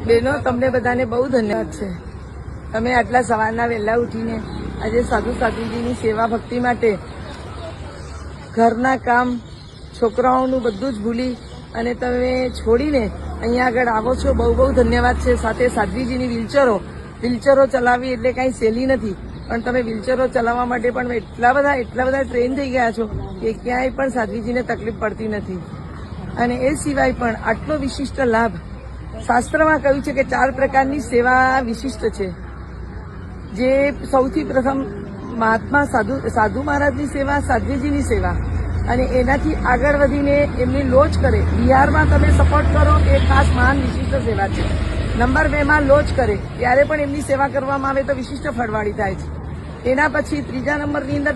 બહેનો, તમને બધાને બહુ ધન્યવાદ છે. તમે આટલા સવારના વહેલા ઉઠીને આજે સાધુ સાધુજીની સેવા ભક્તિ માટે ઘરના કામ, છોકરાઓનું બધું જ ભૂલી અને તમે છોડીને અહીંયા આગળ આવો છો. બહુ બહુ ધન્યવાદ છે. સાથે સાધ્વીજીની વ્હીલચેરો ચલાવવી એટલે કાંઈ સહેલી નથી, પણ તમે વ્હીલચેરો ચલાવવા માટે પણ એટલા બધા ટ્રેન થઈ ગયા છો કે ક્યાંય પણ સાધ્વીજીને તકલીફ પડતી નથી. અને એ સિવાય પણ આટલો વિશિષ્ટ લાભ શાસ્ત્રમાં કહ્યું છે કે 4 પ્રકારની સેવા વિશિષ્ટ છે. જે સૌથી પ્રથમ મહાત્મા સાધુ મહારાજની સેવા, સાધ્વીજીની સેવા, અને એનાથી આગળ વધીને એમની લોજ કરે, બિહારમાં તમે સપોર્ટ કરો એ ખાસ મહાન વિશિષ્ટ સેવા છે. નંબર 2 માં લોજ કરે ત્યારે પણ એમની સેવા કરવામાં આવે તો વિશિષ્ટ ફળવાળી થાય છે. એના પછી 3જા નંબરની અંદર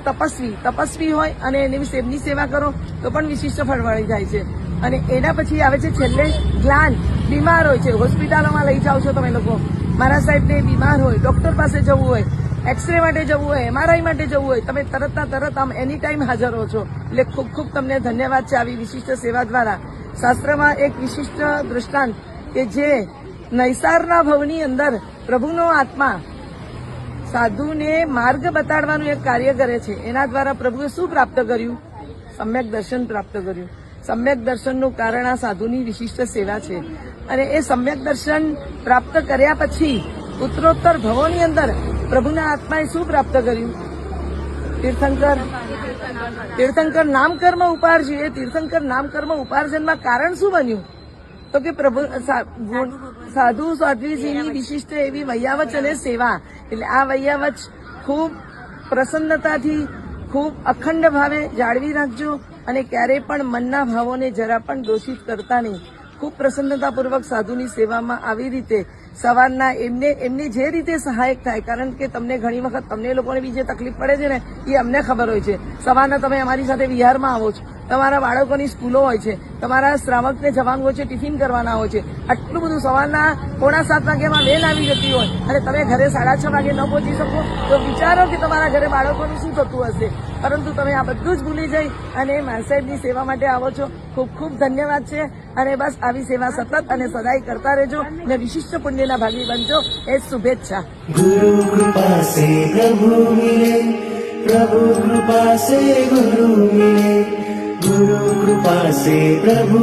તપસ્વી હોય અને એમની સેવા કરો તો પણ વિશિષ્ટ ફળવાળી થાય છે. અને એના પછી આવે છે છેલ્લે જ્ઞાન. બીમાર હોય છે, હોસ્પિટલોમાં લઈ જાઓ છો તમે લોકો, મારા સાહેબને બીમાર હોય, ડોક્ટર પાસે જવું હોય, એક્સરે માટે જવું હોય, MRI માટે જવું હોય, તમે તરત આમ એની ટાઈમ હાજર હો છો. એટલે ખૂબ ખૂબ તમને ધન્યવાદ છે આવી વિશિષ્ટ સેવા દ્વારા. શાસ્ત્રમાં એક વિશિષ્ટ દૃષ્ટાંત કે જે નૈસારના ભવની અંદર પ્રભુનો આત્મા સાધુને માર્ગ બતાડવાનું એક કાર્ય કરે છે. એના દ્વારા પ્રભુએ શું પ્રાપ્ત કર્યું? સમ્યક દર્શન પ્રાપ્ત કર્યું. સમ્યક દર્શનનું કારણ આ સાધુની વિશિષ્ટ સેવા છે. અને એ સમ્યક દર્શન પ્રાપ્ત કર્યા પછી ઉત્તરોત્તર ભવોની અંદર પ્રભુના આત્માએ શું પ્રાપ્ત કર્યું? તીર્થંકર નામકર્મ ઉપાર્જ્યું. એ તીર્થંકર નામકર્મ ઉપાર્જનમાં કારણ શું બન્યું? તો કે પ્રભુ સાધુ સાધ્વીજીની વિશિષ્ટ એવી વૈયાવચ અને સેવા. એટલે આ વૈયાવચ ખૂબ પ્રસન્નતાથી, ખૂબ અખંડ ભાવે જાળવી રાખજો અને ક્યારેય પણ મનના ભાવોને જરા પણ દોષિત કરતા નહીં. ખૂબ પ્રસન્નતાપૂર્વક સાધુની સેવામાં આવી રીતે સવારના એમને જે રીતે સહાયક થાય, કારણ કે તમને ઘણી વખત તમને લોકોને બી જે તકલીફ પડે છે ને એ અમને ખબર હોય છે. સવારના તમે અમારી સાથે વિહારમાં આવો છો, તમારા બાળકોની સ્કૂલો હોય છે, તમારા શ્રાવકને જવાનું હોય છે, ટિફિન કરવાના હોય છે, આટલું બધું સવારના 6:45 વાગ્યામાં વેન આવી જતી હોય અને તમે ઘરે 6:30 વાગે ન પહોંચી શકો તો વિચારો કે તમારા ઘરે બાળકોનું શું થતું હશે. પરંતુ તમે આ બધું જ ભૂલી જઈ અને સાહેબની સેવા માટે આવો છો. ખૂબ ખૂબ ધન્યવાદ છે. અને બસ આવી સેવા સતત અને સદાય કરતા રહેજો અને વિશિષ્ટ પુણ્યના ભાગી બનજો. એ શુભેચ્છા. गुरु कृपा से प्रभु मिले, प्रभु कृपा से गुरु मिले, गुरु कृपा से प्रभु